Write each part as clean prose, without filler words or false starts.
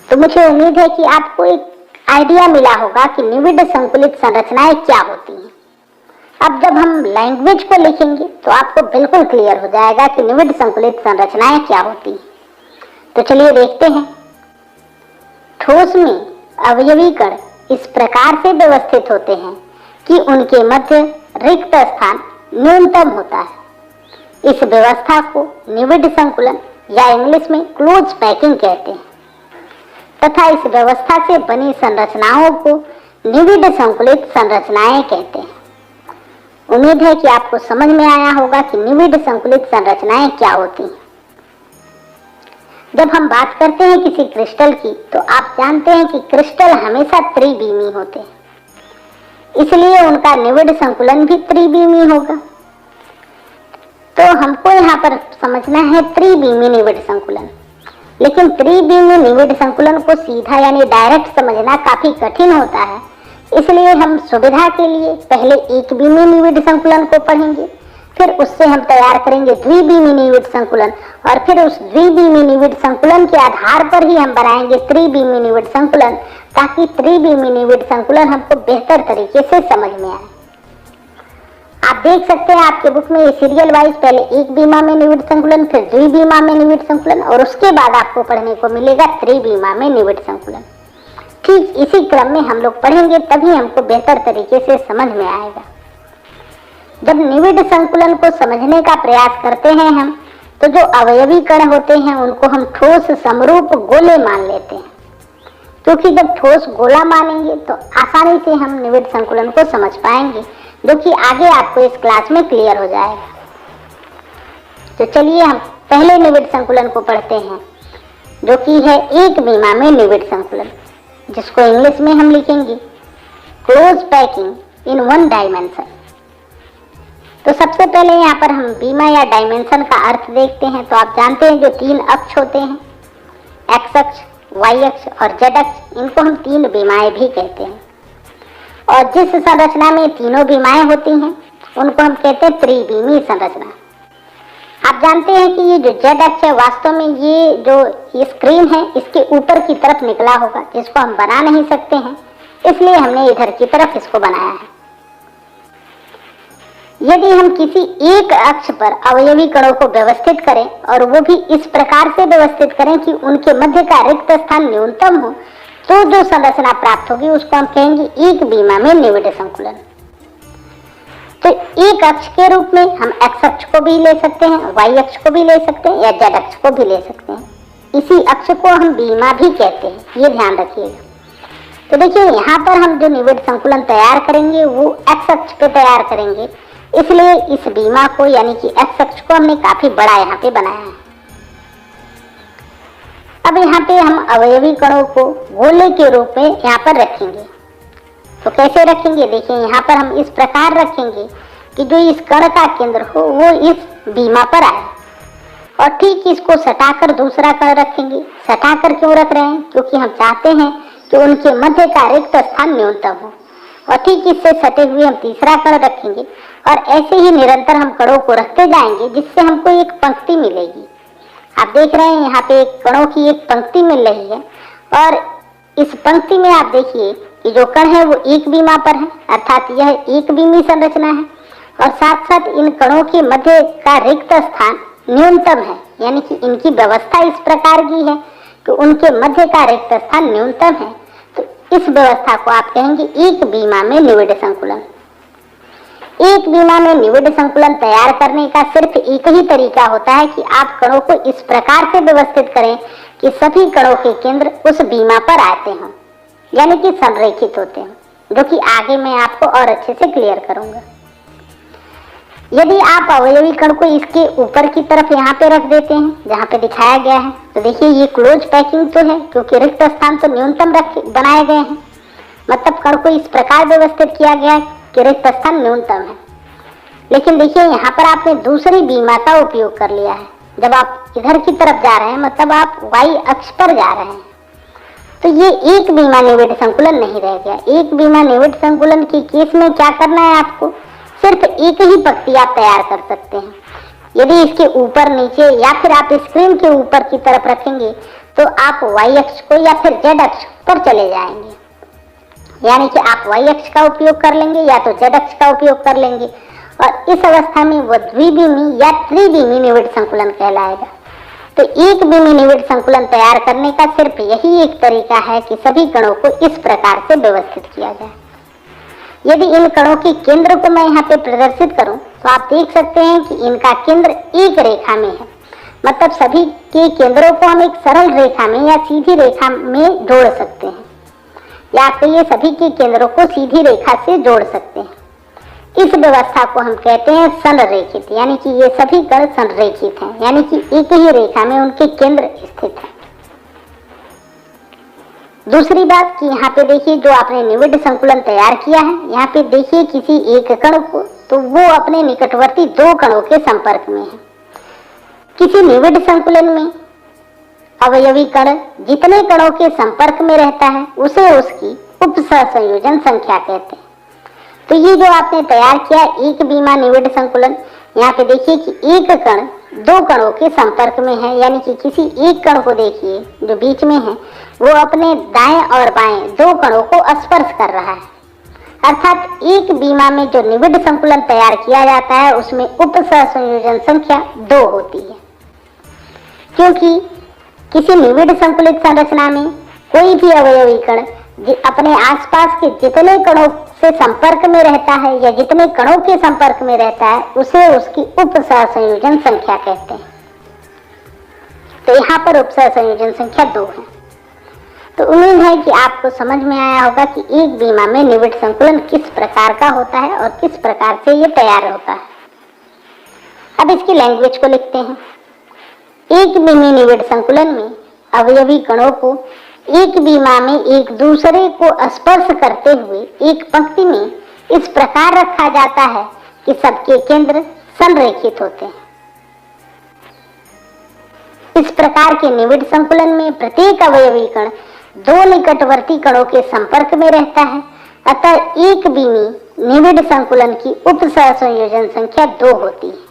तो मुझे उम्मीद है कि आपको एक आइडिया मिला होगा कि निविड संकुलित संरचनाएं क्या होती हैं। अब जब हम लैंग्वेज को लिखेंगे तो आपको बिल्कुल क्लियर हो जाएगा कि निविड संकुलित संरचनाएं क्या होती हैं। तो चलिए देखते हैं। ठोस में अवयवी कण इस प्रकार से व्यवस्थित होते हैं कि उनके मध्य रिक्त स्थान न्यूनतम होता है। इस व्यवस्था को निविड संकुलन या इंग्लिश में क्लोज पैकिंग कहते हैं तथा इस व्यवस्था से बनी संरचनाओं को निविड संकुलित संरचनाएं कहते हैं। उम्मीद है कि आपको समझ में आया होगा कि निविड संकुलित संरचनाएं क्या होती हैं। जब हम बात करते हैं किसी क्रिस्टल की तो आप जानते हैं कि क्रिस्टल हमेशा त्रिविमीय होते हैं, इसलिए उनका निविड संकुलन भी त्रिविमीय होगा। तो हमको यहाँ पर समझना है त्रिविमीय निविड संकुलन। लेकिन त्रिविमीय निविड संकुलन को सीधा यानी डायरेक्ट समझना काफी कठिन होता है, इसलिए हम सुविधा के लिए पहले एक विमीय निविड संकुलन को पढ़ेंगे, फिर उससे हम तैयार करेंगे द्विविमीय निविड संकुलन और फिर उस द्विविमीय निविड संकुलन के आधार पर ही हम बनाएंगे त्रिविमीय निविड संकुलन, ताकि त्रिविमीय निविड संकुलन हमको बेहतर तरीके से समझ में आए। आप देख सकते हैं आपके बुक में ये सीरियल वाइज पहले एक बीमा में निविड संकुलन, फिर द्विविमा में निविड संकुलन और उसके बाद आपको पढ़ने को मिलेगा त्रिविमा में निविड संकुलन। ठीक इसी क्रम में हम लोग पढ़ेंगे, तभी हमको बेहतर तरीके से समझ में आएगा। जब निविड संकुलन को समझने का प्रयास करते हैं हम, तो जो अवयवी कण होते हैं उनको हम ठोस समरूप गोले मान लेते हैं, क्योंकि जब ठोस गोला मानेंगे तो आसानी से हम निविड संकुलन को समझ पाएंगे, जो कि आगे आपको इस क्लास में क्लियर हो जाएगा। तो चलिए हम पहले निविड संकुलन को पढ़ते हैं, जो कि है एक बीमा में निविड संकुलन, जिसको इंग्लिश में हम लिखेंगे close packing in one dimension. तो सबसे पहले यहाँ पर हम बीमा या डायमेंशन का अर्थ देखते हैं। तो आप जानते हैं जो तीन अक्ष होते हैं, एक्स अक्ष, वाई अक्ष और जेड अक्ष, इनको हम तीन बीमाएं भी कहते हैं। और जिस संरचना में तीनों बीमाएं होती हैं उनको हम कहते हैं त्रिविमीय संरचना। आप जानते हैं कि ये जो जेड अक्ष है वास्तव में ये जो स्क्रीन है इसके ऊपर की तरफ निकला होगा, जिसको हम बना नहीं सकते हैं, इसलिए हमने इधर की तरफ इसको बनाया है। यदि हम किसी एक अक्ष पर अवयवी कणों को व्यवस्थित करें और वो भी इस प्रकार से व्यवस्थित करें कि उनके मध्य का रिक्त स्थान न्यूनतम हो, तो जो संरचना प्राप्त होगी उसको हम कहेंगे एक बीमा में निविड संकुलन। तो एक अक्ष के रूप में हम एक्स अक्ष को भी ले सकते हैं, वाई अक्ष को भी ले सकते हैं या जेड अक्ष को भी ले सकते हैं। इसी अक्ष को हम बीमा भी कहते हैं, ये ध्यान रखिएगा। तो देखिए यहाँ पर हम जो निविड संकुलन तैयार करेंगे वो एक्स अक्ष पे तैयार करेंगे, इसलिए इस बीमा को यानी कि एक्स अक्ष को हमने काफी बड़ा यहाँ पे बनाया है। अब यहाँ पे हम अवयवी कणों को गोले के रूप में यहाँ पर रखेंगे। तो कैसे रखेंगे, देखिए यहाँ पर हम इस प्रकार रखेंगे कि जो इस कण का केंद्र हो वो इस बीमा पर आए, और ठीक इसको सटाकर दूसरा कण रखेंगे। सटाकर क्यों रख रहे हैं, क्योंकि हम चाहते हैं कि उनके मध्य का रिक्त स्थान न्यूनतम हो। और ठीक इससे सटे हुए हम तीसरा कण रखेंगे और ऐसे ही निरंतर हम कणों को रखते जाएंगे, जिससे हमको एक पंक्ति मिलेगी। आप देख रहे हैं यहाँ पे एक कणों की एक पंक्ति मिल रही है, और इस पंक्ति में आप देखिए कि जो कण है वो एक बीमा पर है, अर्थात यह एक बीमी संरचना है, और साथ साथ इन कणों के मध्य का रिक्त स्थान न्यूनतम है, यानी कि इनकी व्यवस्था इस प्रकार की है कि उनके मध्य का रिक्त स्थान न्यूनतम है। तो इस व्यवस्था को आप कहेंगे एक बीमा में निविड संकुलन। एक बीमा में निविड संकुलन तैयार करने का सिर्फ एक ही तरीका होता है कि आप कणों को इस प्रकार से व्यवस्थित करें कि सभी कणों के केंद्र उस बीमा पर आते हों, यानी कि संरेखित होते हैं, जो कि आगे मैं आपको और अच्छे से क्लियर करूंगा। यदि आप अवयवी कण को इसके ऊपर की तरफ यहाँ पे रख देते हैं जहाँ पे दिखाया गया है, तो देखिए ये क्लोज पैकिंग तो है, क्योंकि रिक्त स्थान तो न्यूनतम बनाए गए हैं, मतलब कण को इस प्रकार व्यवस्थित किया गया है कि रिक्त स्थान न्यूनतम है। लेकिन देखिए यहाँ पर आपने दूसरी बीमा का उपयोग कर लिया है। जब आप इधर की तरफ जा रहे हैं मतलब आप वाई अक्ष पर जा रहे हैं, तो ये एक बीमा निविड संकुलन नहीं रह गया। एक बीमा निविड संकुलन के केस में क्या करना है, आपको सिर्फ एक ही पंक्ति आप तैयार कर सकते हैं। यदि इसके ऊपर नीचे या फिर आप स्क्रीन के ऊपर की तरफ रखेंगे तो आप y अक्ष को या फिर z अक्ष पर चले जाएंगे, यानी कि आप y अक्ष का उपयोग कर लेंगे या तो z अक्ष का उपयोग कर लेंगे, और इस अवस्था में वह द्विविमी या त्रिविमी निविड़ संकुलन कहलाएगा। तो एक बीमी निविड़ संकुलन तैयार करने का सिर्फ यही एक तरीका है कि सभी कणों को इस प्रकार से व्यवस्थित किया जाए। यदि इन कणों के केंद्र को मैं यहाँ पे प्रदर्शित करूं तो आप देख सकते हैं कि इनका केंद्र एक रेखा में है, मतलब सभी के केंद्रों को हम एक सरल रेखा में या सीधी रेखा में जोड़ सकते हैं, या आप ये सभी के केंद्रों को सीधी रेखा से जोड़ सकते हैं। इस व्यवस्था को हम कहते हैं संरेखित, यानी कि ये सभी कण संरेखित हैं, यानी कि एक ही रेखा में उनके केंद्र स्थित हैं। दूसरी बात कि यहाँ पे देखिए जो आपने निविड़ संकुलन तैयार किया है, यहाँ पे देखिए किसी एक कण को, तो वो अपने निकटवर्ती दो कणों के संपर्क में है। किसी निविड़ संकुलन में अवयवी कण जितने कणों के संपर्क में रहता है उसे उसकी उपसहसंयोजन संख्या कहते हैं। तो ये जो आपने तैयार किया एक बीमा निविड़ संकुलन, यहाँ पे देखिए कि एक कण दो कणों के संपर्क में है, यानी कि किसी एक कण को देखिए जो बीच में है वो अपने दाएं और बाएं दो कणों को स्पर्श कर रहा है। अर्थात एक बीमा में जो निविड़ संकुलन तैयार किया जाता है उसमें उपसहसंयोजन संख्या 2 होती है, क्योंकि किसी निविड़ संकुलित संरचना में कोई भी अवयवी कण अपने आसपास के जितने कणों से संपर्क में रहता है या जितने कणों के संपर्क में रहता है उसे उसकी उपसहसंयोजन संख्या कहते हैं। तो यहाँ पर उपसहसंयोजन संख्या 2 है। तो उम्मीद है कि आपको समझ में आया होगा कि एक बीमा में निविड़ संकुलन किस प्रकार का होता है और किस प्रकार से ये तैयार होता है। अब इसकी लैंग्वेज को लिखते हैं। एक बीमी निविड़ संकुलन में अवयवी कणों को एक बीमा में एक दूसरे को स्पर्श करते हुए एक पंक्ति में इस प्रकार रखा जाता है कि सबके केंद्र संरेखित होते हैं। इस प्रकार के निविड़ संकुलन में प्रत्येक अवयवी कण दो निकटवर्ती कणों के संपर्क में रहता है, अतः एक बीमी निविड़ संकुलन की उपसहसंयोजन संख्या 2 होती है।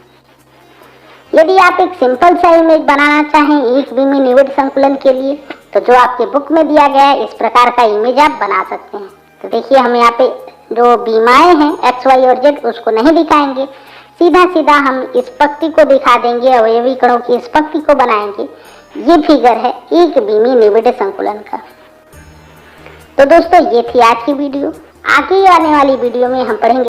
यदि आप एक सिंपल सा इमेज बनाना चाहें एक बीमी निविड़ संकुलन के लिए, तो जो आपके बुक में दिया गया है इस प्रकार का इमेज आप बना सकते हैं। तो देखिए हम यहाँ पे जो बीमाएं हैं x, y और z उसको नहीं दिखाएंगे, सीधा सीधा हम इस पंक्ति को दिखा देंगे, अवयवी कणों की इस पंक्ति को बनाएंगे। ये फिगर है एक बीमी निविड़ संकुलन का। तो दोस्तों ये थी आज की वीडियो। आगे आने वाली वीडियो में हम पढ़ेंगे